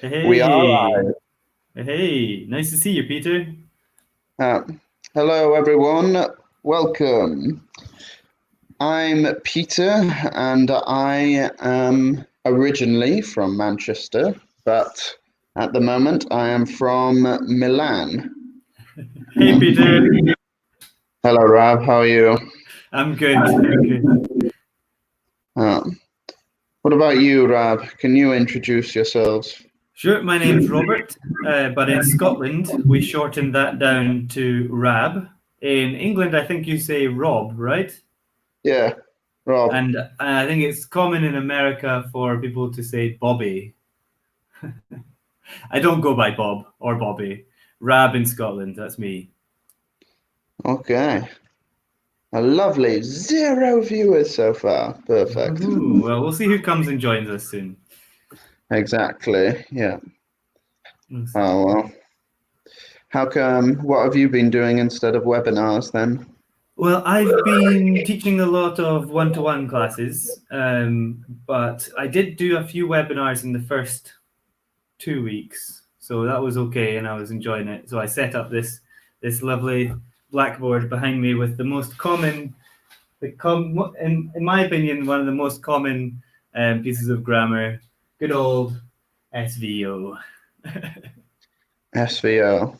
We are Hey, live. hey, nice to see you, Peter. Uh, Hello, everyone. Welcome. I'm Peter, and I am originally from Manchester, but at the moment I am from Milan. Hey, Peter. Hello, Rab. How are you? I'm good. I'm good. Uh, what about you, Rab? Can you introduce yourselves? Sure, my name's Robert, but in Scotland we shortened that down to Rab. In England, I think you say Rob, right? Yeah, Rob. And I think it's common in America for people to say Bobby. I don't go by Bob or Bobby. Rab in Scotland, that's me. Okay. A lovely 0 viewers so far. Perfect. Ooh, well, we'll see who comes and joins us soon. Exactly. Yeah. We'll see. Oh well. How come? What have you been doing instead of webinars then? Well, I've been teaching a lot of one-to-one classes, but I did do a few webinars in the first 2 weeks, so that was okay, and I was enjoying it. So I set up this lovely blackboard behind me with the most common, in my opinion, one of the most common pieces of grammar, good old SVO. SVO.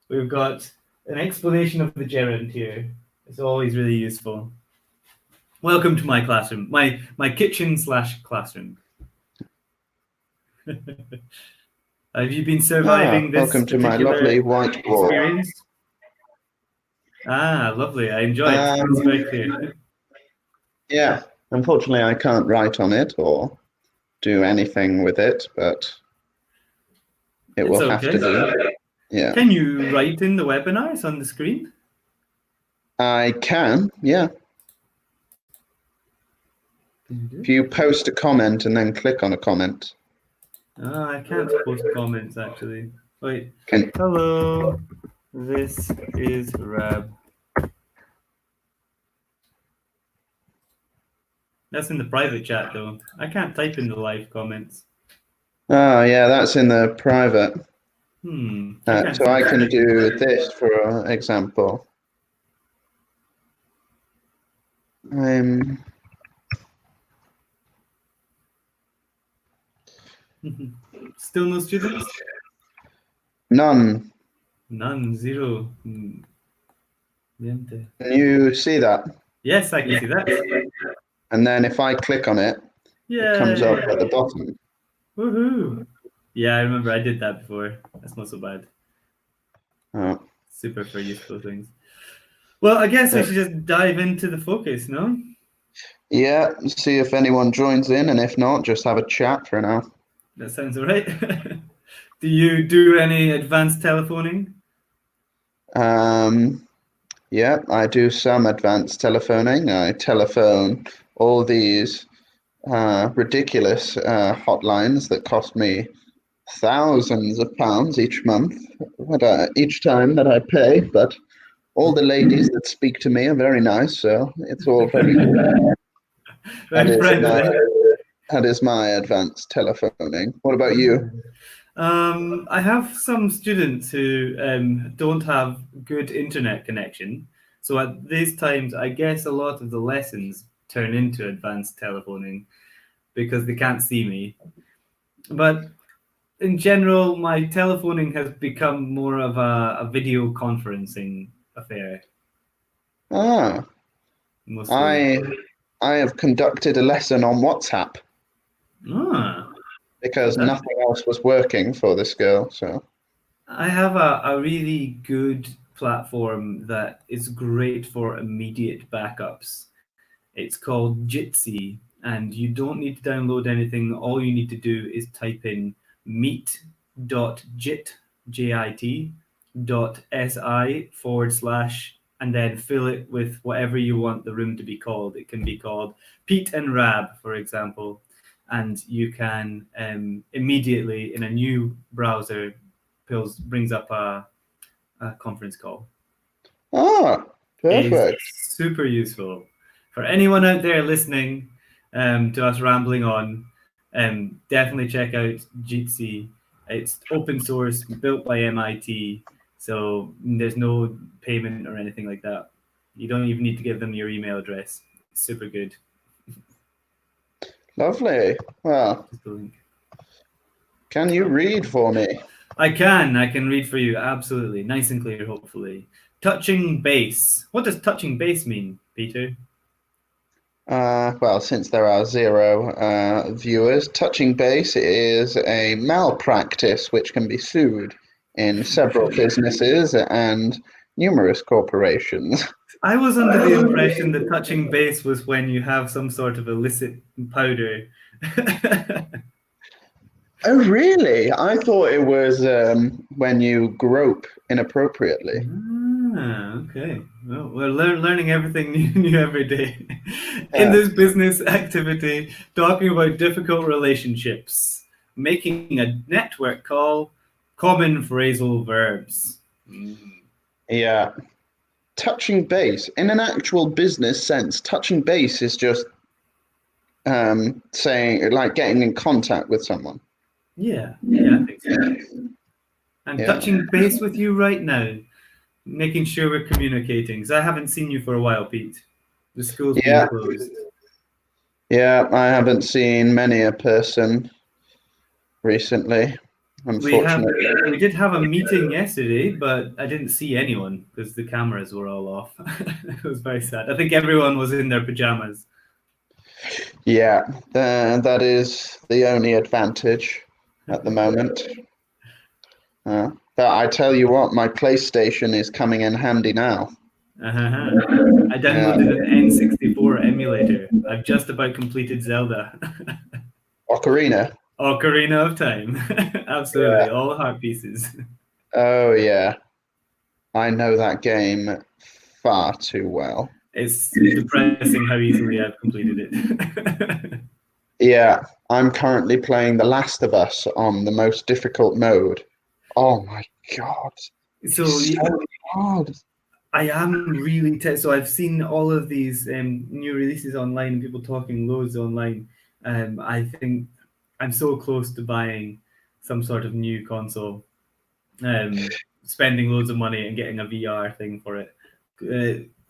We've got an explanation of the gerund here. It's always really useful. Welcome to my classroom, my kitchen slash classroom. Have you been Ah, surviving this welcome to my lovely particular whiteboard. experience? Ah, lovely. I enjoy it. It's Um, very clear. yeah, unfortunately I can't write on it or do anything with it, but it It's will have to okay. do. Yeah. Can you write in the webinars on the screen? I can, yeah. If you post a comment and then click on a comment, Ah, I can't post comments actually. Wait. can Hello, this is Rab. That's in the private chat though. I can't type in the live comments. yeah, that's in the private. I can't So see I that. can do this for example. I'm Still no students? none. None, zero. Niente. Can you see that? Yes, I can see that. And then if I click on it, it comes up Yay! at the bottom. Woohoo! Yeah, I remember I did that before. That's not so bad. Uh, Super for useful things. Well, I guess we uh, should just dive into the focus, no? yeah, see if anyone joins in, and if not, just have a chat for now. That sounds all right. Do you do any advanced telephoning? Um, yeah, I do some advanced telephoning. I telephone all these ridiculous hotlines that cost me thousands of pounds each month, each time that I pay. But all the ladies that speak to me are very nice, so it's all very good. That Very is my friendly. that is my advanced telephoning. What about you? I have some students who don't have good internet connection. So at these times, I guess a lot of the lessons turn into advanced telephoning because they can't see me. But in general, my telephoning has become more of a video conferencing affair, Ah, mostly. I I have conducted a lesson on WhatsApp Ah, because that, nothing else was working for this girl. So, I have a really good platform that is great for immediate backups. It's called Jitsi, and you don't need to download anything. All you need to do is type in meet.jit, J-I-T, .si forward slash, and then fill it with whatever you want the room to be called. It can be called Pete and Rab, for example, and you can immediately in a new browser brings up a conference call. ah, It is perfect. super useful for anyone out there listening to us rambling on. Definitely check out Jitsi. It's open source, built by MIT, so there's no payment or anything like that. You don't even need to give them your email address. It's super good. Lovely. Well, Just the link. can you read for me? I can read for you, absolutely. Nice and clear, hopefully. Touching base. What does touching base mean, Peter? Well, since there are zero viewers, touching base is a malpractice which can be sued in several businesses and numerous corporations. I was under the impression that touching base was when you have some sort of illicit powder. Oh, really? I thought it was when you grope inappropriately. Okay. Well, we're learning everything new every day. In Yeah. this business activity, talking about difficult relationships, making a network call, common phrasal verbs. Yeah. Touching base, in an actual business sense, touching base is just saying, like, getting in contact with someone. Yeah, I think so. I'm Yeah. touching base with you right now, making sure we're communicating. Because I haven't seen you for a while, Pete. The school's been Yeah. closed. Yeah. I haven't seen many a person recently, unfortunately. We did have a meeting yesterday, but I didn't see anyone because the cameras were all off. It was very sad. I think everyone was in their pajamas. Yeah. That is the only advantage at the moment. But I tell you what, my PlayStation is coming in handy now. Uh-huh. I Yeah. downloaded an N64 emulator. I've just about completed Zelda. Ocarina. Ocarina of Time. Yeah. Absolutely, all heart pieces. Oh, yeah. I know that game far too well. It's depressing how easily I've completed it. Yeah, I'm currently playing The Last of Us on the most difficult mode. Oh my God. So It's so hard. I am really so I've seen all of these new releases online and people talking loads online. I think I'm so close to buying some sort of new console, spending loads of money and getting a VR thing for it.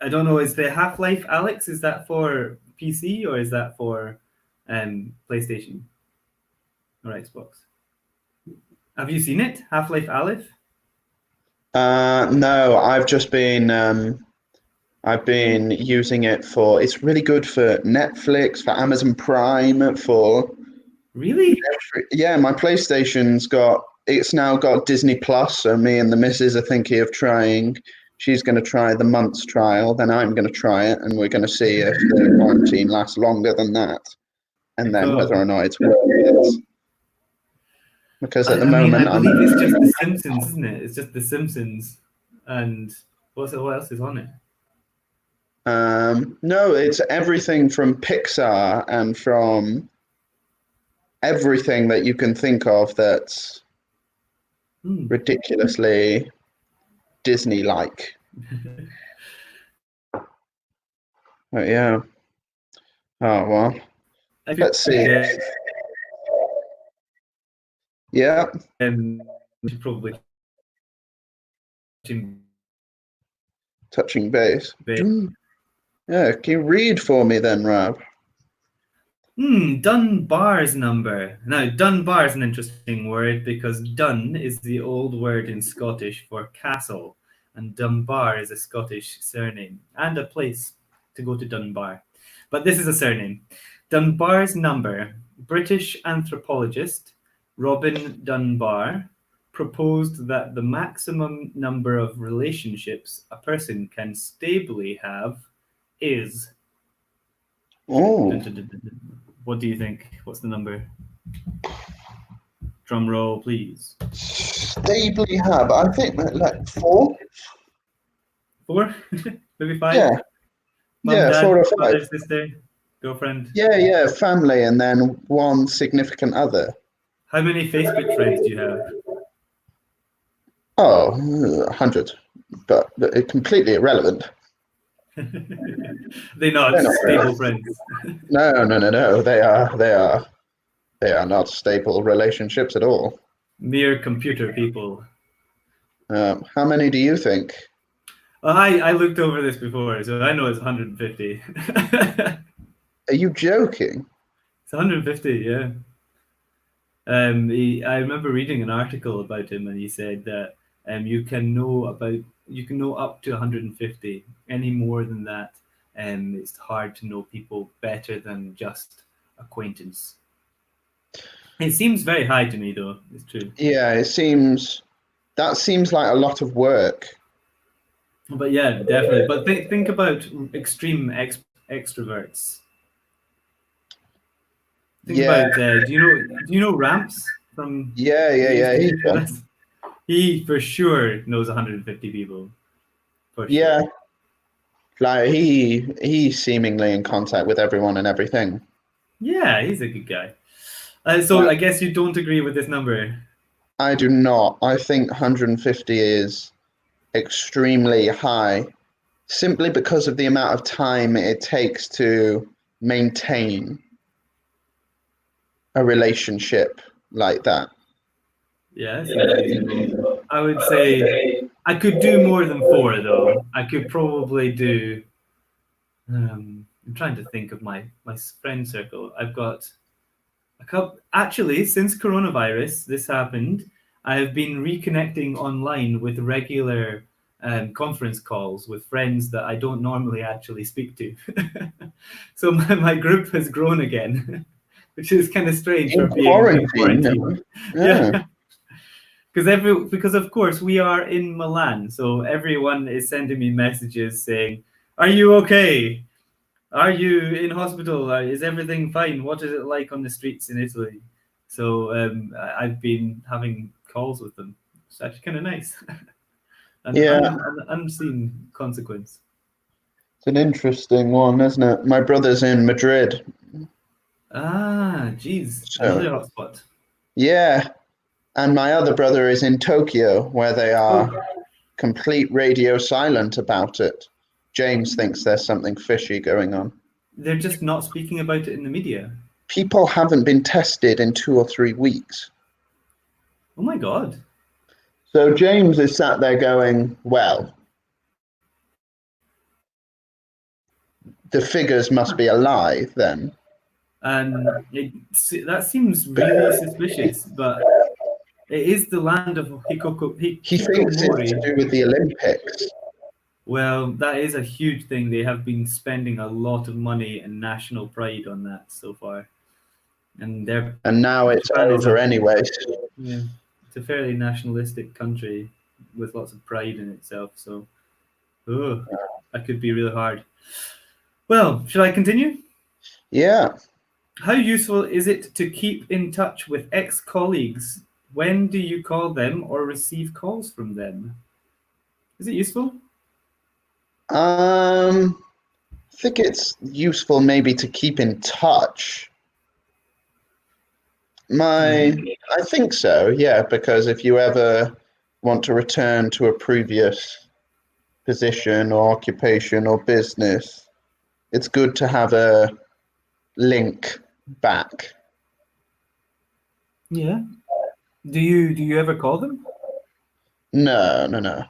I don't know. Is the Half-Life Alex? Is that for PC or is that for PlayStation or Xbox? Have you seen it? Half-Life Aleph? No, I've been using it for, it's really good for Netflix, for Amazon Prime, for, Really? yeah, my PlayStation's got, it's now got Disney Plus, so me and the missus are thinking of trying. She's going to try the month's trial, then I'm going to try it, and we're going to see if the quarantine lasts longer than that, and then whether or not it's worth it. Because at the I mean, I moment, believe it's just The Simpsons, isn't it? It's just The Simpsons, and what else is on it? no, it's everything from Pixar and from everything that you can think of that's ridiculously Disney-like. But yeah. Oh well. I feel Let's like see. Yeah. should probably Touching base. Yeah. Can you read for me then, Rab? Dunbar's number. Now, Dunbar is an interesting word because Dun is the old word in Scottish for castle, and Dunbar is a Scottish surname and a place to go to Dunbar. But this is a surname. Dunbar's number. British anthropologist Robin Dunbar proposed that the maximum number of relationships a person can stably have is. Oh. What do you think? What's the number? Drum roll, please. Stably have. I think like 4. 4? Maybe 5? Yeah. Mum, Yeah, dad, 4 or 5. father, sister, girlfriend. Yeah, family and then one significant other. How many Facebook friends do you have? Oh, 100. But it's completely irrelevant. They're not stable friends. No. They are not stable relationships at all. Mere computer people. How many do you think? Well, I looked over this before, so I know it's 150. It's Are you joking? 150, yeah. I remember reading an article about him, and he said that you can know up to 150. Any more than that, it's hard to know people better than just acquaintance. It seems very high to me, though. It's true. Yeah, that seems like a lot of work. But yeah, definitely. But think about extreme extroverts. Think Yeah, about do you know Ramps from he used yeah. to He's teach with fun. us? He for sure knows 150 people. For Yeah, sure. like he's seemingly in contact with everyone and everything. Yeah, he's a good guy. So But I guess you don't agree with this number. I do not. I think 150 is extremely high, simply because of the amount of time it takes to maintain a relationship like that. Yeah, that seems reasonable. I would say I could do more than four though. I could probably do. I'm trying to think of my friend circle. I've got a couple. Actually, since coronavirus this happened, I have been reconnecting online with regular conference calls with friends that I don't normally actually speak to. So my group has grown again, which is kind of strange for In being in quarantine, quarantine. yeah, Yeah, because of course we are in Milan, so everyone is sending me messages saying, "Are you okay? Are you in hospital? Is everything fine? What is it like on the streets in Italy?" So I've been having calls with them. It's actually kind of nice. yeah. An unseen consequence. It's an interesting one, isn't it? My brother's in Madrid, Ah, geez, so another hotspot. yeah, and my other brother is in Tokyo, where they are Oh, complete radio silent about it. James thinks there's something fishy going on. they're just not speaking about it in the media. People haven't been tested in 2 or 3 weeks. Oh my God. So James is sat there going, well, the figures must be a lie then. That seems really suspicious, but it is the land of He thinks it's to Hikikomori. do with the Olympics. Well, that is a huge thing. They have been spending a lot of money and national pride on that so far, and And now it's Japan is over a anyway. yeah, it's a fairly nationalistic country with lots of pride in itself. So, oh, that could be really hard. Well, should I continue? Yeah. How useful is it to keep in touch with ex-colleagues? When do you call them or receive calls from them? Is it useful? I think it's useful maybe to keep in touch. Yeah. I think so, yeah, because if you ever want to return to a previous position or occupation or business, it's good to have a link back. Yeah. Do you ever call them? No, no, no.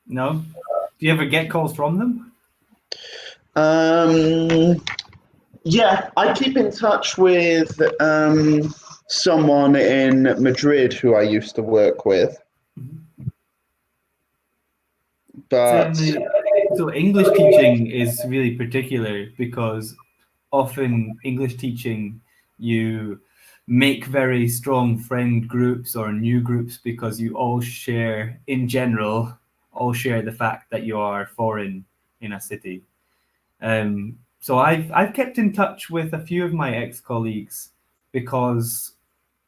No. Do you ever get calls from them? Um, yeah, I keep in touch with someone in Madrid who I used to work with, but So English teaching is really particular because often English teaching you make very strong friend groups or new groups because you all share in general all share the fact that you are foreign in a city. So I've kept in touch with a few of my ex-colleagues because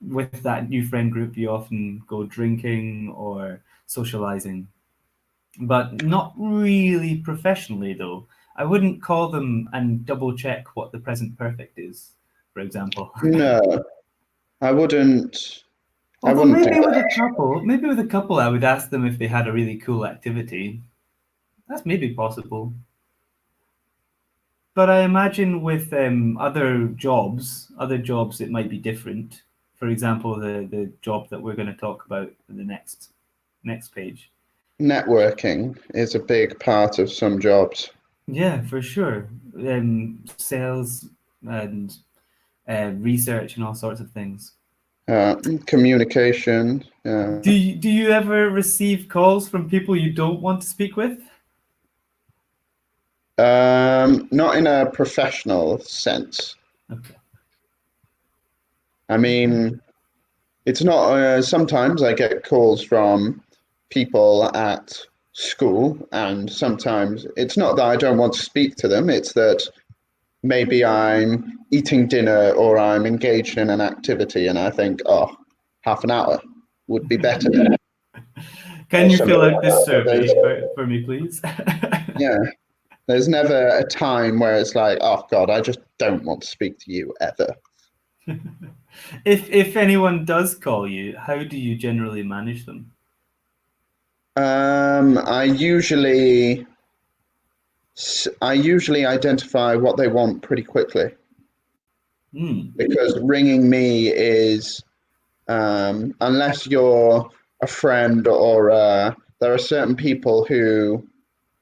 with that new friend group you often go drinking or socializing, but not really professionally though. I wouldn't call them and double check what the present perfect is, for example. no, I wouldn't. I Although wouldn't do that. maybe with a couple, I would ask them if they had a really cool activity. That's maybe possible. But I imagine with other jobs, it might be different. for example, the job that we're going to talk about in the next page. Networking is a big part of some jobs. Yeah, for sure. Sales and research and all sorts of things. Communication. Do you ever receive calls from people you don't want to speak with? Not in a professional sense. Okay. I mean, it's not. Sometimes I get calls from people at school, and sometimes it's not that I don't want to speak to them. It's that maybe I'm eating dinner or I'm engaged in an activity, and I think, oh, half an hour would be better. Can Or you something fill out like this that. But survey for me, please? yeah, there's never a time where it's like, oh God, I just don't want to speak to you ever. If anyone does call you, how do you generally manage them? I usually identify what they want pretty quickly because ringing me is unless you're a friend or there are certain people who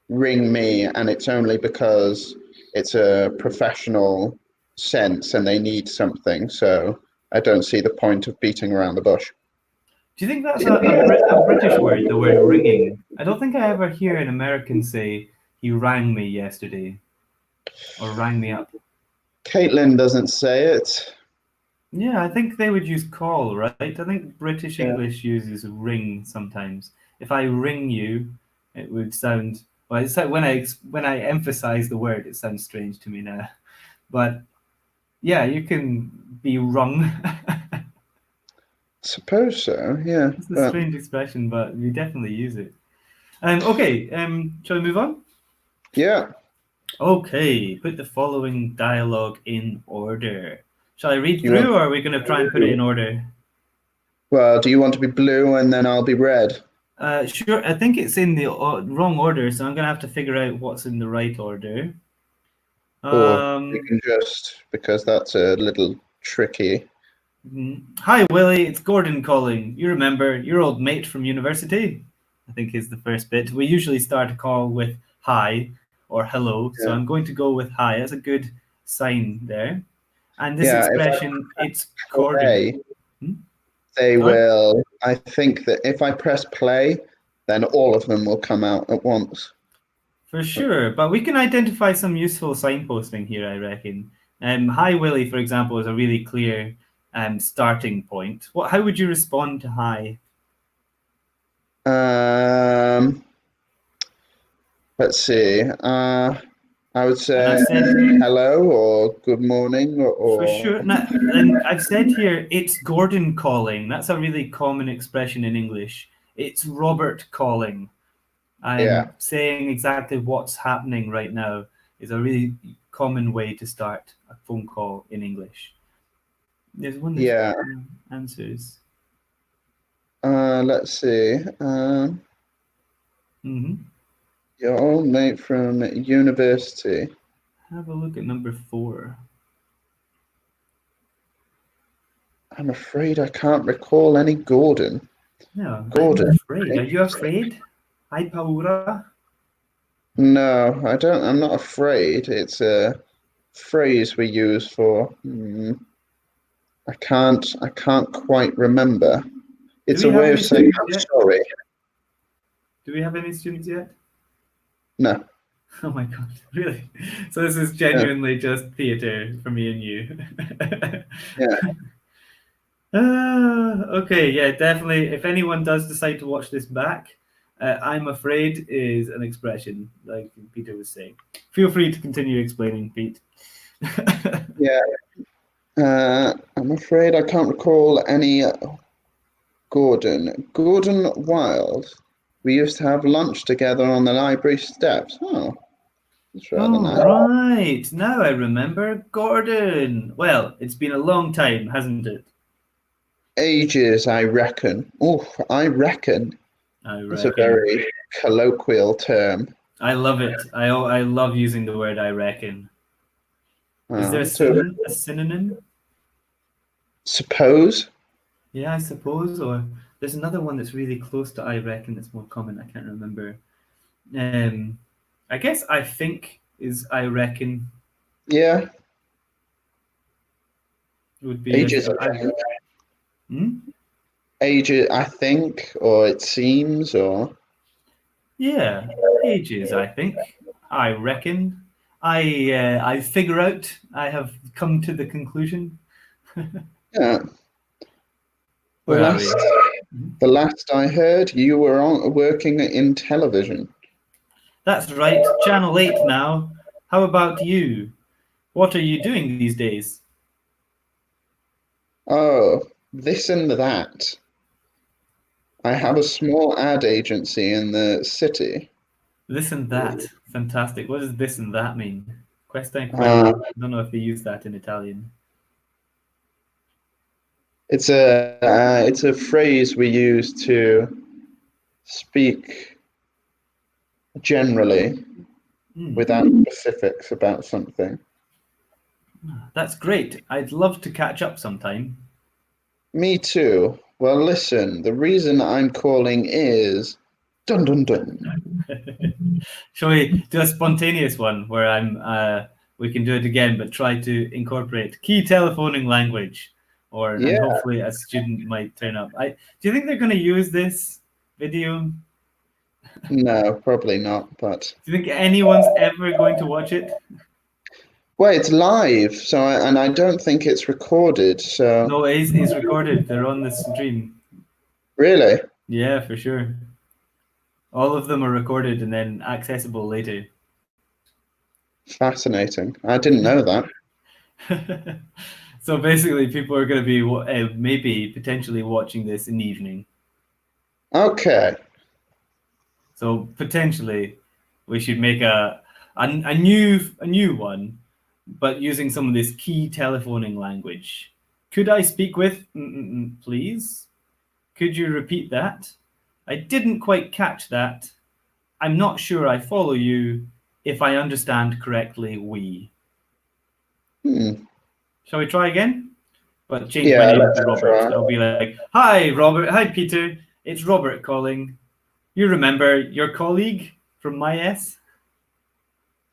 ring me and it's only because it's a professional sense and they need something. So I don't see the point of beating around the bush. Do you think that's a British word, the word ringing? I don't think I ever hear an American say, he rang me yesterday or rang me up. Caitlin doesn't say it. Yeah, I think they would use call, right? I think British Yeah. English uses ring sometimes. If I ring you, it would sound well. It's like when I emphasize the word, it sounds strange to me now. But yeah, you can be rung. Suppose so, yeah. It's a But strange expression, but you definitely use it. Okay, shall we move on? yeah. Okay, put the following dialogue in order. Shall I read You want through, or are we going to try and put it in order? well, do you want to be blue and then I'll be red? Sure, I think it's in the wrong order, so I'm going to have to figure out what's in the right order. Or you Um, can just because that's a little tricky. Hi, Willie, it's Gordon calling. You remember your old mate from university? I think is the first bit. We usually start a call with hi or hello, so Yeah. I'm going to go with hi. That's a good sign there. And this Yeah, if I expression, it's Gordon. play, Hmm? they Sorry? will. I think that if I press play, then all of them will come out at once. For sure, but we can identify some useful signposting here, I reckon. Hi, Willie, for example, is a really clear starting point. How would you respond to hi? Um, let's see. I would And say I've said hello or good morning for or sure. Now, and I've said here it's Gordon calling. That's a really common expression in English. It's Robert calling. yeah, I'm saying exactly what's happening right now is a really common way to start a phone call in English. There's one that's yeah. answers. Let's see. Mm-hmm. Your old mate from university. Have a look at number 4. I'm afraid I can't recall any Gordon. No, I'm Gordon. afraid. Are you afraid? Hi, Paura. No, I don't. I'm not afraid. It's a phrase we use for. I can't. I can't quite remember. Do It's we a have way of any saying students I'm yet? sorry. Do we have any students yet? No. Oh my god, really? So this is Yeah. genuinely just theater for me and you. Yeah. Okay, yeah, definitely. If anyone does decide to watch this back, I'm afraid is an expression, like Peter was saying. Feel free to continue explaining, Pete. Yeah. I'm afraid I can't recall any Gordon. Gordon Wild. We used to have lunch together on the library steps. Oh, that's rather Oh, nice. right. Now I remember Gordon. Well, it's been a long time, hasn't it? Ages, I reckon. Oh, I reckon. I It's a reckon. very colloquial term. I love it. I love using the word I reckon. Is there To a synonym? suppose. Yeah, I suppose. Or there's another one that's really close to I reckon that's more common. I can't remember. Um, I guess I think is I reckon Yeah, would be ages. Hmm? Ages, I think, or it seems, or Yeah, ages. I think. I reckon. I figure out. I have come to the conclusion. yeah. The Where are last, we? Mhm. the last I heard, you were working in television. That's right. Channel 8 now. How about you? What are you doing these days? Oh, this and that. I have a small ad agency in the city. This and that. Fantastic. What does this and that mean? Questa e Uh, quello. I don't know if they use that in Italian. it's a phrase we use to speak generally Hmm. without specifics about something. That's great. I'd love to catch up sometime. Me too. Well, listen, the reason I'm calling is dun dun dun. Shall we do a spontaneous one where we can do it again, but try to incorporate key telephoning language, and Yeah, hopefully a student might turn up. Do you think they're going to use this video? no, probably not. But Do you think anyone's ever going to watch it? well, it's live, and I don't think it's recorded. So No, it's recorded. They're on the stream. really Yeah, for sure. All of them are recorded and then accessible later. fascinating. I didn't know that. So basically, people are going to be maybe potentially watching this in the evening. Okay. So potentially, we should make a new one, but using some of this key telephoning language. Could I speak with please? Could you repeat that? I didn't quite catch that. I'm not sure I follow you. If I understand correctly, we. Hmm. Shall we try again? But change my Yeah, name to let's Robert. try. I'll be like, "Hi, Robert. Hi, Peter. It's Robert calling. You remember your colleague from my S?"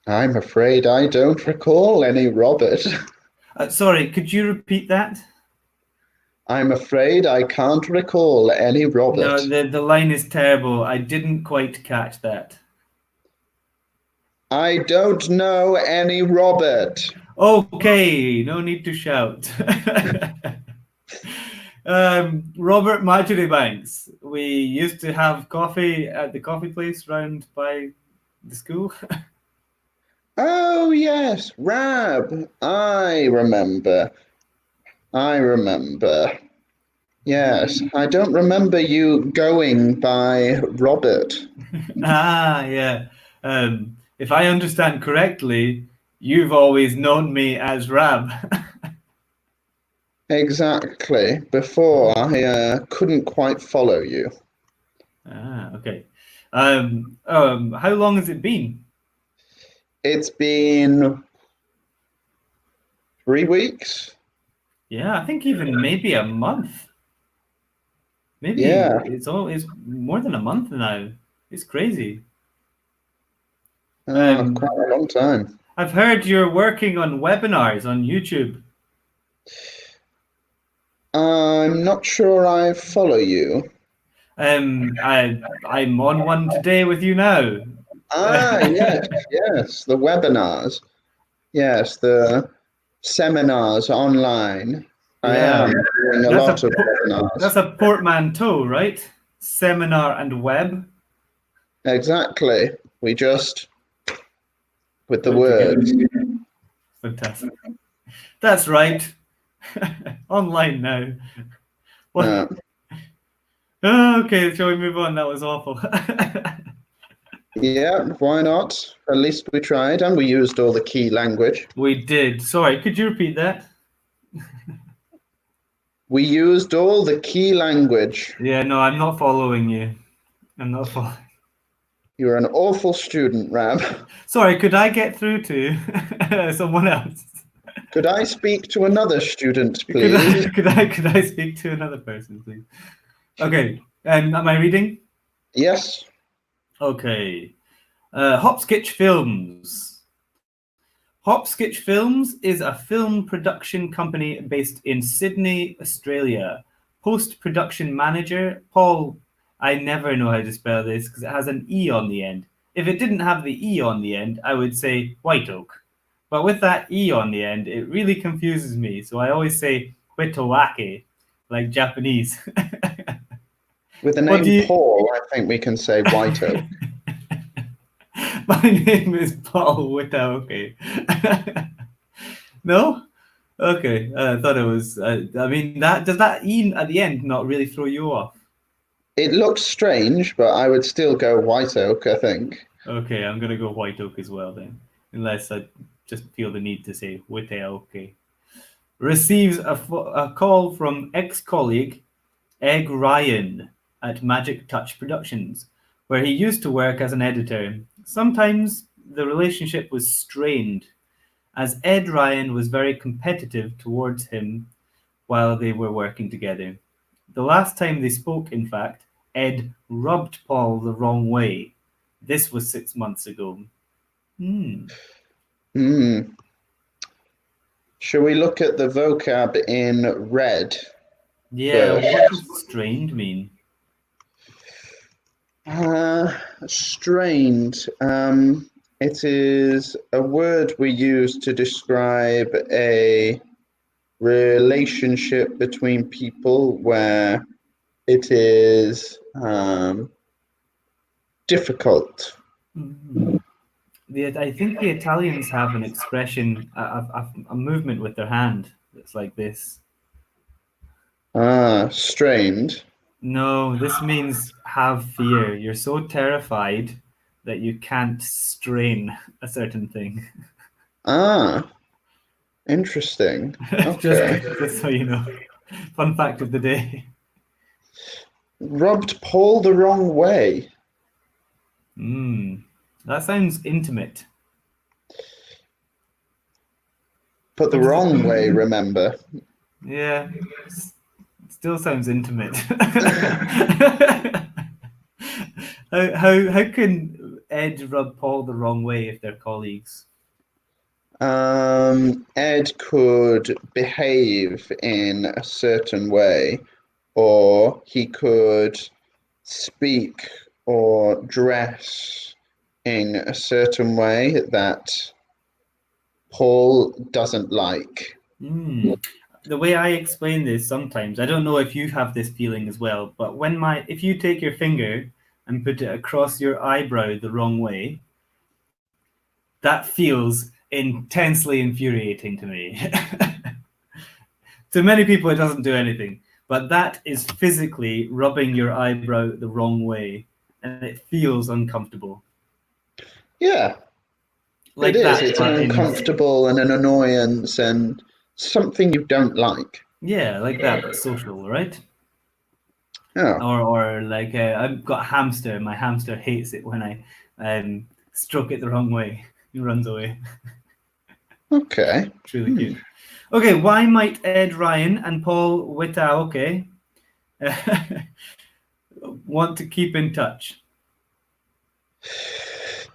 I'm afraid I don't recall any Robert. Sorry, could you repeat that? I'm afraid I can't recall any No, Robert. the line is terrible. I didn't quite catch that. I don't know any Robert. Okay, no need to shout. Robert Marjoribanks. We used to have coffee at the coffee place round by the school. Oh, yes, Rab. I remember. I remember. Yes, I don't remember you going by Robert. Yeah. If I understand correctly, you've always known me as Rab. Exactly. Before I couldn't quite follow you. Okay. How long has it been? It's been 3 weeks. Yeah, I think even maybe a month. Maybe Yeah, it's more than a month now. It's crazy. Um, quite a long time. I've heard you're working on webinars on YouTube. I'm not sure I follow you. I'm on one today with you now. Ah, yes, yes, the webinars. Yes, the seminars online. I Yeah, am doing a that's lot of webinars. that's a portmanteau, right? Seminar and web. Exactly. We just, with the Put it together. words. Fantastic. That's right. Online now. What? Uh, Oh, okay, shall we move on? That was awful. yeah, why not? At least we tried and we used all the key language. We did. Sorry, could you repeat that? We used all the key language. Yeah, no, I'm not following you. I'm not following. You're an awful student, Rab. Sorry, could I get through to someone else? Could I speak to another student, please? Could I speak to another person, please? Okay. Am I reading? Yes. Okay. Hopskitch Films. Hopskitch Films is a film production company based in Sydney, Australia. Post-production manager Paul. I never know how to spell this because it has an E on the end. If it didn't have the E on the end, I would say White Oak. But with that E on the end, it really confuses me. So I always say Witowake, like Japanese. With the What do name you... Paul, I think we can say White Oak. My name is Paul Witowake. No? Okay. I thought it was. I mean, does that E at the end not really throw you off? It looks strange, but I would still go White Oak, I think. Okay, I'm gonna go White Oak as well then, unless I just feel the need to say Witowake. Receives a call from ex-colleague Egg Ryan at Magic Touch Productions, where he used to work as an editor. Sometimes the relationship was strained, as Ed Ryan was very competitive towards him while they were working together. The last time they spoke, in fact, Ed rubbed Paul the wrong way. This was 6 months ago. Shall we look at the vocab in red? Yeah, First? what does strained mean? Strained. It is a word we use to describe a relationship between people where it is difficult. I think the Italians have an expression, a movement with their hand that's like this. Strained. No, this means have fear. You're so terrified that you can't strain a certain thing. Interesting. Okay. just so you know. Fun fact of the day. Rubbed Paul the wrong way. That sounds intimate. But the wrong way, remember? Yeah, still sounds intimate. How can Ed rub Paul the wrong way if they're colleagues? Ed could behave in a certain way, or he could speak or dress in a certain way that Paul doesn't like. The way I explain this sometimes, I don't know if you have this feeling as well, but if you take your finger and put it across your eyebrow the wrong way, that feels intensely infuriating to me. To many people, it doesn't do anything, but that is physically rubbing your eyebrow the wrong way, and it feels uncomfortable. Yeah, Like it is. that, It's an uncomfortable and an annoyance and something you don't like. Yeah, like that, but social, right? Yeah. Or like I've got a hamster. My hamster hates it when I stroke it the wrong way. He runs away. Okay. It's really cute. Okay, why might Ed Ryan and Paul Witowake want to keep in touch?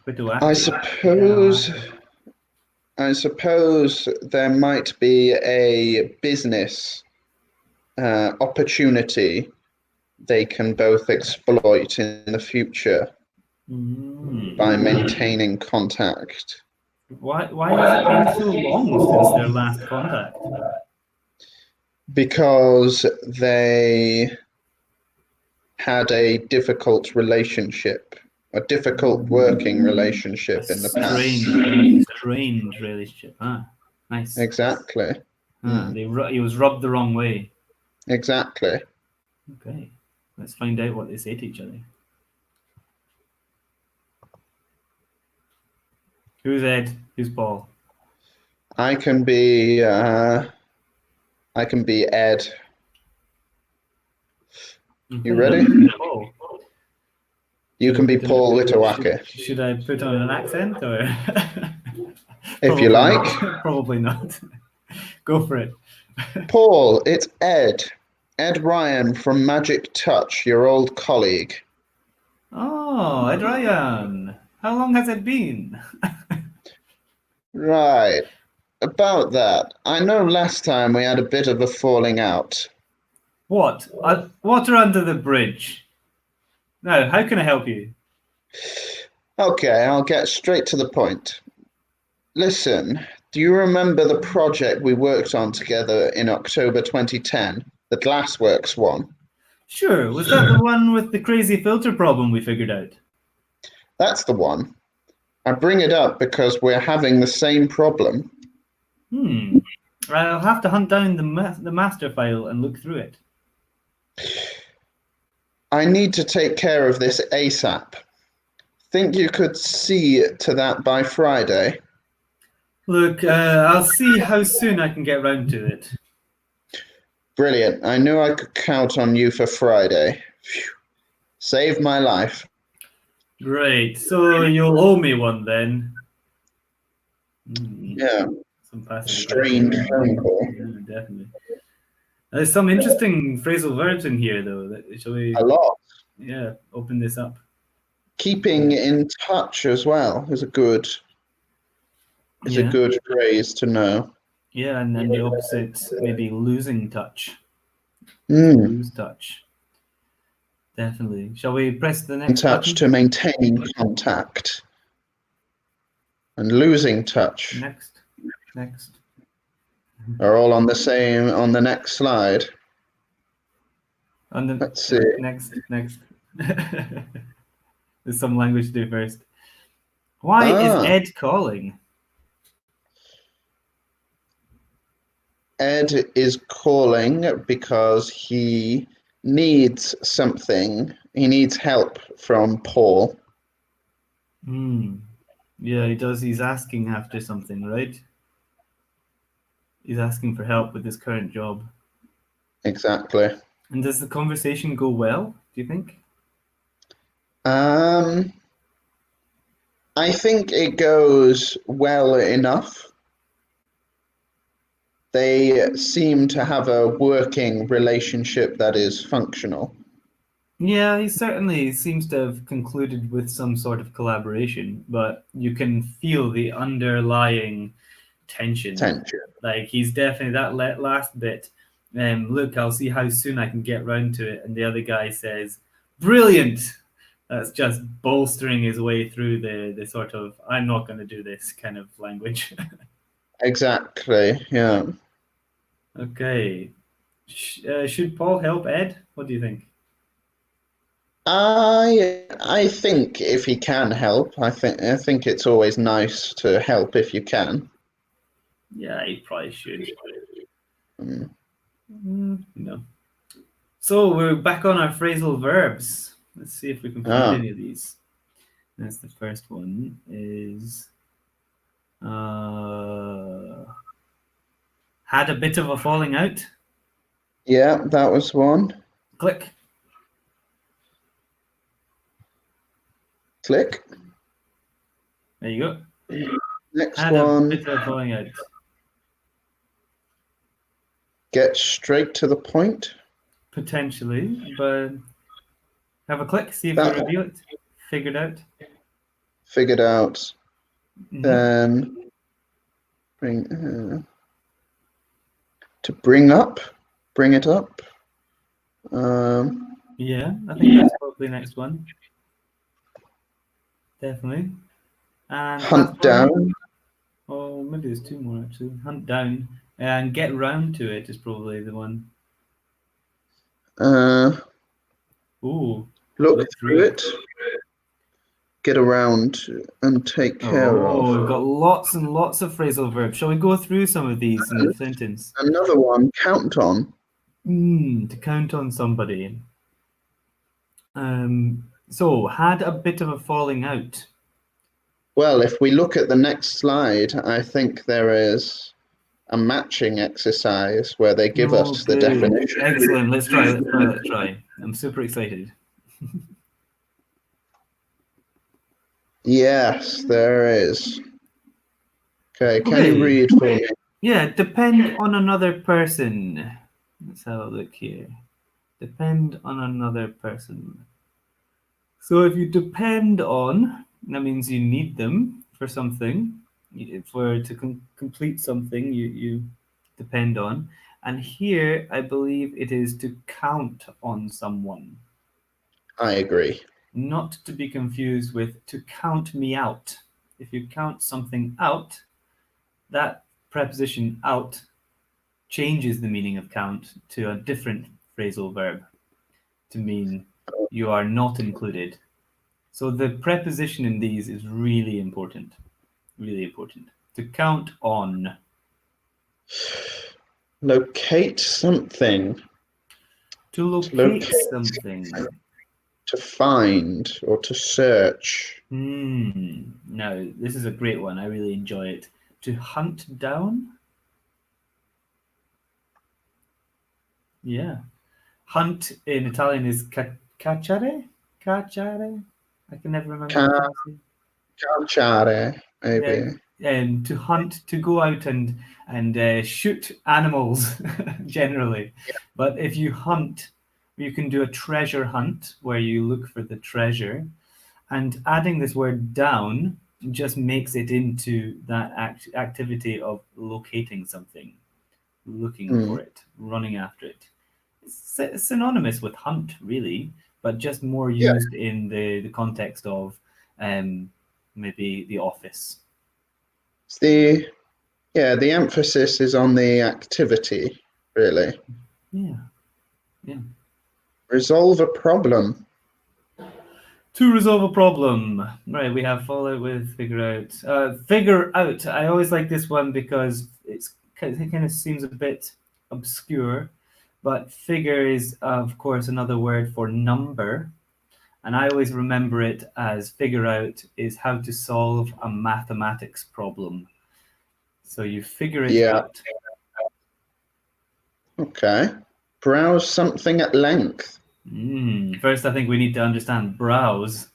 I suppose there might be a business opportunity they can both exploit in the future by maintaining contact. Why has it been so long since their last contact? Because they had a difficult relationship, a difficult working relationship in the past. Strained relationship. Nice. Exactly. He was rubbed the wrong way. Exactly. Okay, let's find out what they say to each other. Who's Ed? Who's Paul? I can be Ed. You ready? Paul. You can be Paul Witowake. Should I put on an accent or? If you like. Probably not. Go for it. Paul, it's Ed. Ed Ryan from Magic Touch, your old colleague. Oh, Ed Ryan. How long has it been? Right. About that, I know last time we had a bit of a falling out. What? Water under the bridge. Now, how can I help you? Okay, I'll get straight to the point. Listen, do you remember the project we worked on together in October 2010? The Glassworks one? Sure, was that the one with the crazy filter problem we figured out? That's the one. I bring it up because we're having the same problem. I'll have to hunt down the master file and look through it. I need to take care of this ASAP. Think you could see to that by Friday? Look, I'll see how soon I can get round to it. Brilliant. I knew I could count on you for Friday. Phew. Saved my life. Great, so you'll owe me one then. Yeah. Some passive Strange aggressive. phone call. Yeah, definitely. There's some interesting phrasal verbs in here, though. Shall we? A lot. Yeah, open this up. Keeping in touch as well is a good phrase to know. Yeah, and then the opposite, maybe losing touch. Mm. Lose touch. Definitely. Shall we press the In next touch button? to maintaining contact. And losing touch Next. are all on the next slide. Let's see. Next. There's some language to do first. Why is Ed calling? Ed is calling because he needs something. He needs help from Paul. Yeah, he does. He's asking after something, right? He's asking for help with his current job. Exactly. And does the conversation go well, do you think? I think it goes well enough. They seem to have a working relationship that is functional. Yeah, he certainly seems to have concluded with some sort of collaboration, but you can feel the underlying tension. Like he's definitely that last bit. Look, I'll see how soon I can get round to it. And the other guy says, "Brilliant." That's just bolstering his way through the sort of "I'm not going to do this" kind of language. Exactly. Yeah. Okay. Should Paul help Ed? What do you think? I think if he can help, I think it's always nice to help if you can. Yeah, he probably should. No. So we're back on our phrasal verbs. Let's see if we can find any of these. That's the first one is had a bit of a falling out. Yeah, that was one. Click. Click. There you go. Next had one. A bit of a falling out. Get straight to the point. Potentially, but have a click, see if you reveal it. Figured out. Figured out. Then bring to bring it up. Yeah, I think that's probably the next one. Definitely. And hunt down. Oh, maybe there's two more actually. Hunt down and get round to it is probably the one. Ooh. Look through it. Get around and take care of. Oh, we've got lots and lots of phrasal verbs. Shall we go through some of these in the sentence? Another one, count on. To count on somebody. So, had a bit of a falling out. Well, if we look at the next slide, I think there is a matching exercise where they give us the definition. Excellent. Let's try. I'm super excited. Yes, there is. Okay, can you read for me? Yeah, depend on another person. Let's have a look here. Depend on another person. So if you depend on, that means you need them for something. For to complete something, you depend on. And here, I believe it is to count on someone, I agree. not to be confused with to count me out. If you count something out, that preposition out changes the meaning of count to a different phrasal verb to mean you are not included. So the preposition in these is really important. Really important. To count on. Locate something. To To locate locate, something. to find, or to search. No, this is a great one. I really enjoy it. To hunt down. Yeah. Hunt in Italian is cacciare? Cacciare? I can never remember the pronunciation. Cacciare, Yeah, maybe. to hunt, to go out and shoot animals generally. But if you hunt, you can do a treasure hunt where you look for the treasure, and adding this word down just makes it into that activity of locating something, looking Mm. for it, running after it. It's synonymous with hunt, really, but just more Yeah, used in the context of um, maybe the office. it's the emphasis is on the activity, really. Yeah, yeah. Resolve a problem. To resolve a problem. Right, we have follow with figure out. Figure out. I always like this one because it kind of seems a bit obscure, but figure is, of course, another word for number. And I always remember it as figure out is how to solve a mathematics problem. So you figure it Yeah, out. okay. Browse something at length. First, I think we need to understand browse.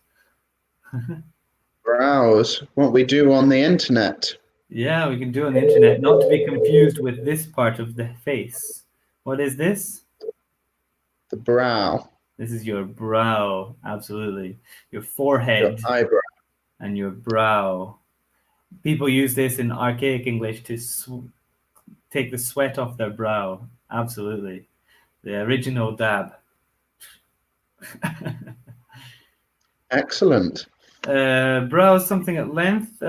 Browse what we do on the internet. Yeah, we can do on the internet, not to be confused with this part of the face. What is this? The brow, This is your brow, absolutely. Your your forehead eyebrow. and your brow. People use this in archaic English to take the sweat off their brow. Absolutely. The original dab. Excellent. Browse something at length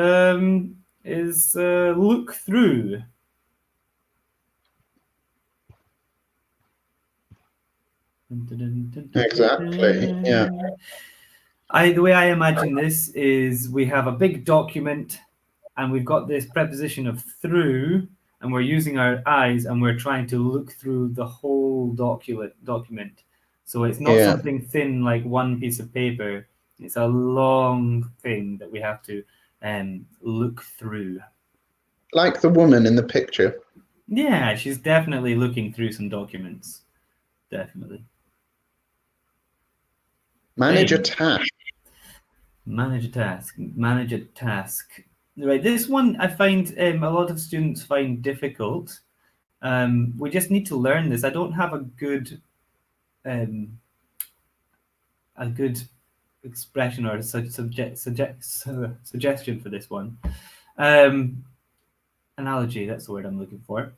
is look through. Exactly. Yeah. The way I imagine this is we have a big document and we've got this preposition of through, and we're using our eyes and we're trying to look through the whole document. So it's not Yeah. something thin like one piece of paper. It's a long thing that we have to look through. Like the woman in the picture. Yeah, she's definitely looking through some documents. Definitely. Manage a Hey, task. manage a task. Manage a task. Right, this one I find a lot of students find difficult. We just need to learn this. I don't have um, a good expression or suggestion for this one. Um, Analogy, that's the word I'm looking for.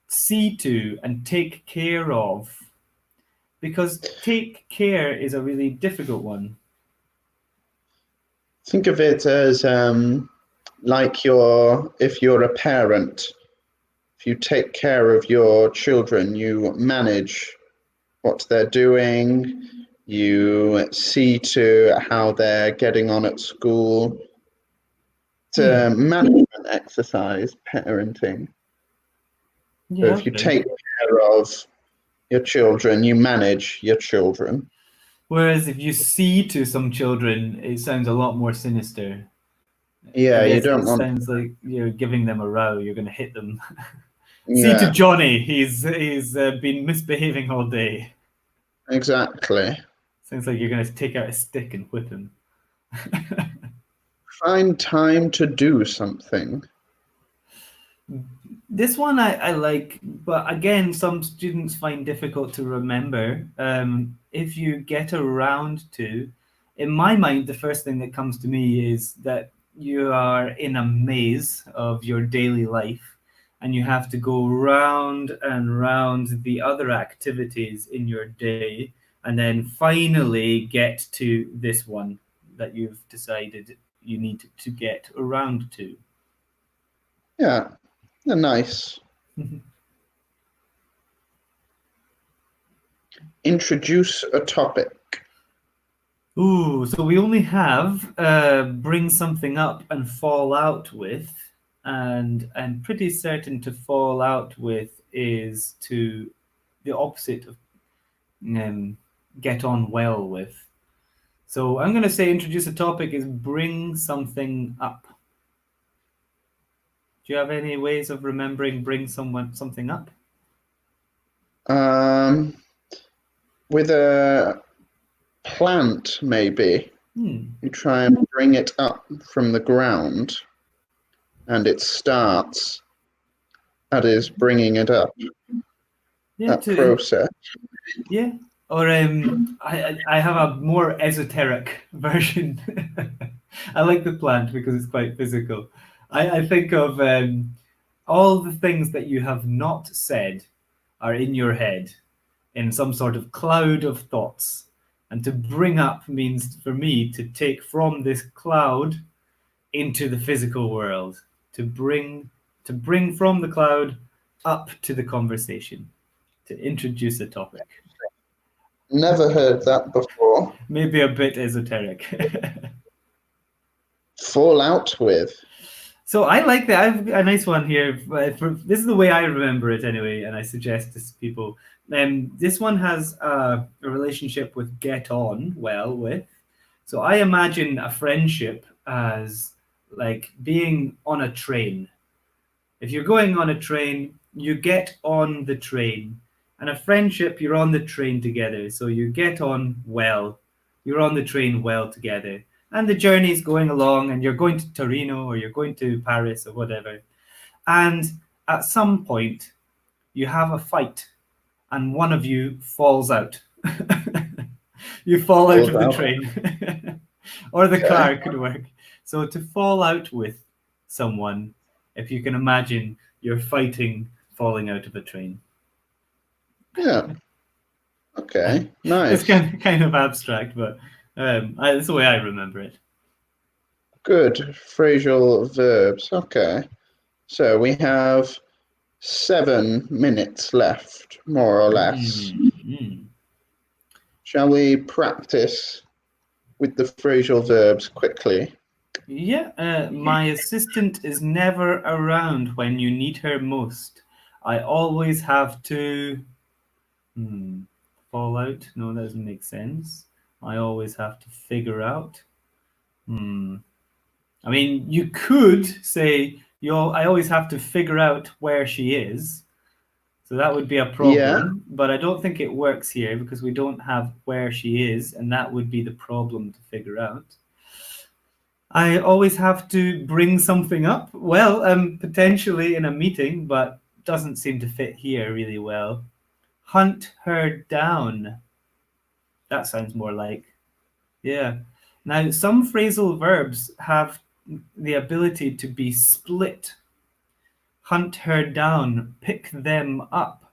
See to and take care of. Because take care is a really difficult one. Think of it as like if you're a parent, if you take care of your children, you manage what they're doing, you see to how they're getting on at school. It's Hmm. a management exercise, parenting. So Yeah, if you okay. take care of your children, you manage your children. Whereas if you see to some children, it sounds a lot more sinister. I Yeah, you guess it don't want. sounds like you're giving them a row. You're going to hit them. See to Yeah, Johnny. He's been misbehaving all day. exactly. Sounds like you're going to take out a stick and whip him. Find time to do something. This one I like, but again, some students find difficult to remember. If you get around to, in my mind, the first thing that comes to me is that you are in a maze of your daily life and you have to go round and round the other activities in your day and then finally get to this one that you've decided you need to get around to. Yeah, nice. Introduce a topic. Ooh, so we only have bring something up and fall out with, and I'm pretty certain to fall out with is to the opposite of um, get on well with. So I'm going to say introduce a topic is bring something up. Do you have any ways of remembering bring something up? With a plant, maybe. You try and bring it up from the ground, and it starts. That is bringing it up. Yeah, That process. yeah. Or I have a more esoteric version. I like the plant because it's quite physical. I think of all the things that you have not said are in your head in some sort of cloud of thoughts. And to bring up means for me to take from this cloud into the physical world, to bring from the cloud up to the conversation, to introduce a topic. Never heard that before. Maybe a bit esoteric. Fall out with. So I like that. I have a nice one here. This is the way I remember it anyway, and I suggest this to people. This one has a relationship with get on well with. So I imagine a friendship as like being on a train. If you're going on a train, you get on the train. And a friendship, you're on the train together. So you get on well. You're on the train well together. And the journey's going along, and you're going to Torino or you're going to Paris or whatever. And at some point, you have a fight, and one of you falls out. You fall out of the train. Or the car could work. So to fall out with someone, if you can imagine, you're fighting falling out of a train. Yeah. Okay. Nice. It's kind of abstract, but it's the way I remember it. Good. Phrasal verbs. Okay. So we have 7 minutes left, more or less. Shall we practice with the phrasal verbs quickly? Yeah, my assistant is never around when you need her most. I always have to fall out. No, that doesn't make sense. I always have to figure out. I mean, you could say I always have to figure out where she is. So that would be a problem, but I don't think it works here because we don't have where she is, and that would be the problem to figure out. I always have to bring something up. Well, potentially in a meeting, but doesn't seem to fit here really well. Hunt her down. That sounds more like. Yeah. Now, some phrasal verbs have the ability to be split. Hunt her down, pick them up.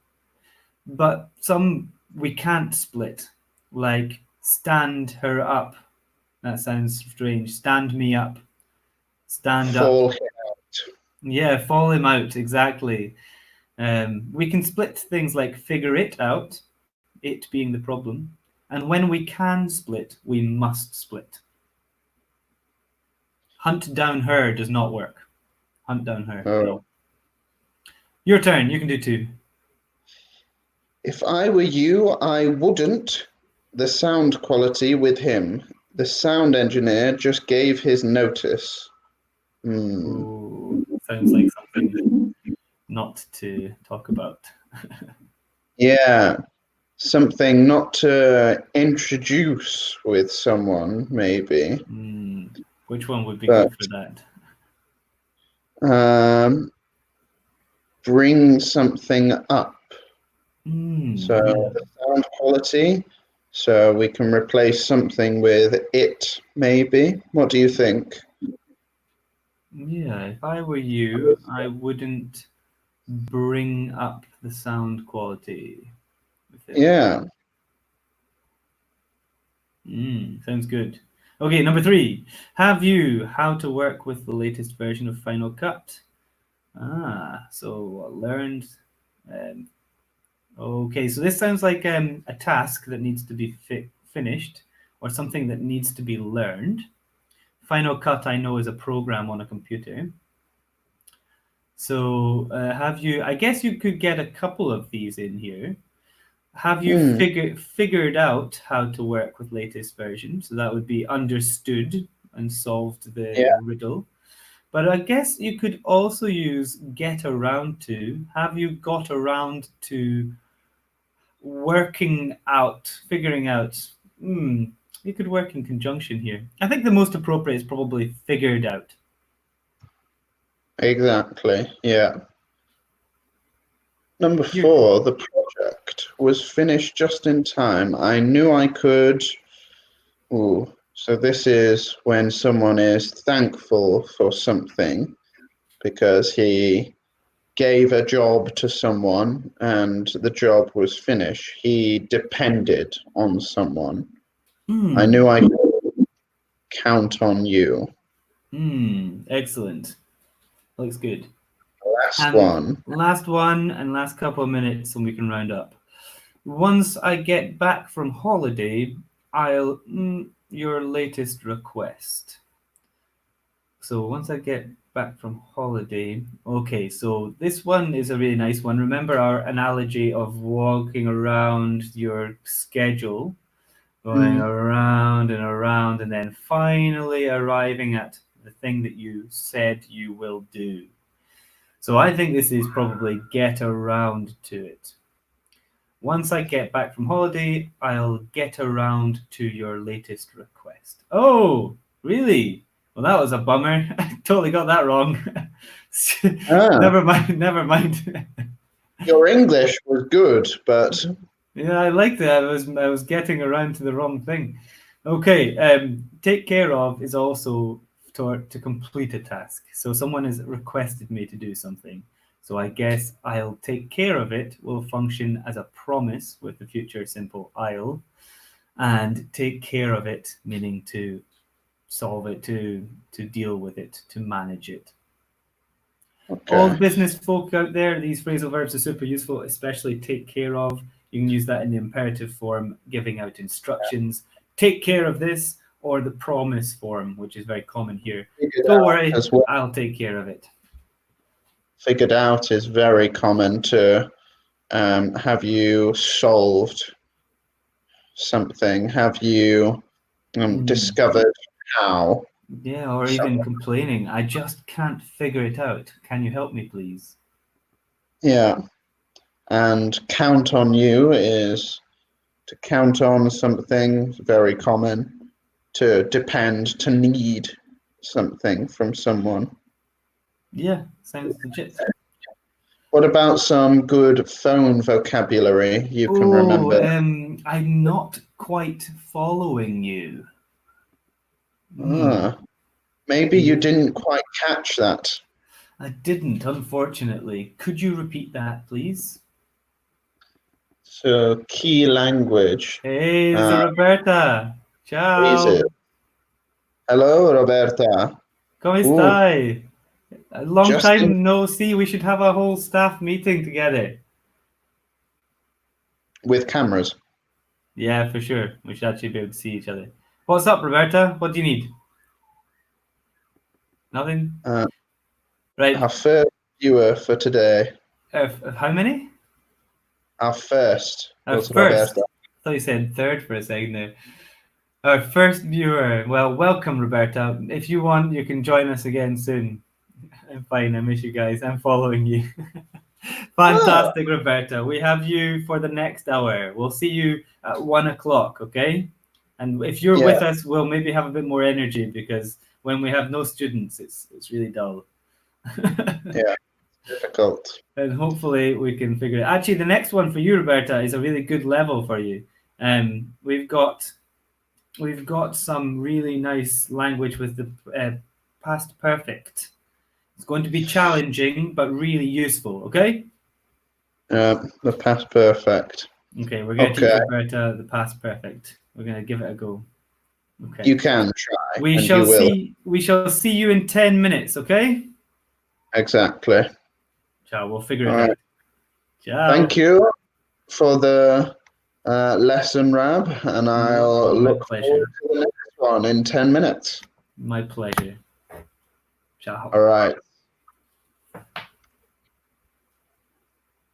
But some we can't split, like stand her up. That sounds strange. Stand me up. Stand Fall up. him out. Yeah, fall him out, exactly. We can split things like figure it out, it being the problem. And when we can split, we must split. Hunt down her does not work. Hunt down her. Oh. No. Your turn. You can do 2. If I were you, I wouldn't. The sound quality with him. The sound engineer just gave his notice. Ooh, sounds like something not to talk about. Yeah. Something not to introduce with someone, maybe. Which one would be good for that? bring something up. So Yeah. the sound quality, so we can replace something with it, maybe. What do you think? Yeah, if I were you, I wouldn't bring up the sound quality with it. Yeah. Sounds good. Okay, number 3. Have you how to work with the latest version of Final Cut? So learned. Um, okay, so this sounds like a task that needs to be finished or something that needs to be learned. Final Cut, I know, is a program on a computer. So have you? I guess you could get a couple of these in here. Have you Hmm. figured out how to work with latest version? So that would be understood and solved the Yeah. riddle. But I guess you could also use get around to. Have you got around to working out, figuring out? You could work in conjunction here. I think the most appropriate is probably figured out. Exactly. Yeah. Number You're, 4, the project was finished just in time. I knew I could. Ooh. So this is when someone is thankful for something because he gave a job to someone and the job was finished. He depended on someone. I hmm, knew I could count on you. excellent. Looks good. Last And one. last one and last couple of minutes and we can round up. Once I get back from holiday, I'll your latest request. So once I get back from holiday, okay, so this one is a really nice one. Remember our analogy of walking around your schedule, going Mm, around and around, and then finally arriving at the thing that you said you will do. So I think this is probably get around to it. Once I get back from holiday, I'll get around to your latest request. Oh, really? Well, that was a bummer. I totally got that wrong. ah, Never mind, never mind. your English was good, but Yeah, I liked it. I was getting around to the wrong thing. Okay, take care of is also to complete a task. So someone has requested me to do something. So I guess I'll take care of it will function as a promise with the future simple I'll, and take care of it meaning to solve it, to deal with it, to manage it. All the okay. business folk out there, these phrasal verbs are super useful, especially take care of. You can use that in the imperative form, giving out instructions. Take care of this, or the promise form, which is very common here. Figured Don't out worry, as well. I'll take care of it. Figured out is very common to have you solved something? Have you Mm. discovered how? Yeah, or So, even complaining. I just can't figure it out. Can you help me, please? yeah. And count on you is to count on something, very common. To depend, to need something from someone. Yeah, sounds legit. What about some good phone vocabulary you can Oh, remember? I'm not quite following you. Hmm. Ah, maybe Can you you? didn't quite catch that. I didn't, unfortunately. Could you repeat that, please? So, key language. Hey, this is Uh, Roberta. phrases. Ciao. Hello, Roberta. ¿Cómo Ooh, estáis? A long just in time no see. We should have a whole staff meeting together. with cameras. Yeah, for sure. We should actually be able to see each other. What's up, Roberta? What do you need? Nothing? Uh, Right. our first viewer for today. How many? Our first was First. Roberta. I thought you said third for a second there. Our first viewer. Well, welcome, Roberta. If you want, you can join us again soon. I'm fine. I miss you guys. I'm following you. Ah, Fantastic, Roberta. We have you for the next hour. We'll see you at 1 o'clock, okay? And if you're yeah, with us, we'll maybe have a bit more energy because when we have no students, it's really dull. yeah. difficult. And hopefully we can figure it. Actually, the next one for you, Roberta, is a really good level for you. We've got some really nice language with the past perfect. It's going to be challenging, but really useful. Okay. The past perfect. Okay, we're going to teach Okay, Roberta the past perfect. We're going to give it a go. Okay. you can try, We and shall you will. see. We shall see you in 10 minutes. Okay. Exactly. Ciao. We'll figure All it right. out. Ciao. Thank you for the lesson, Rab, and No I'll problem. My look forward pleasure. to the next one in 10 minutes. My pleasure. Ciao. All right.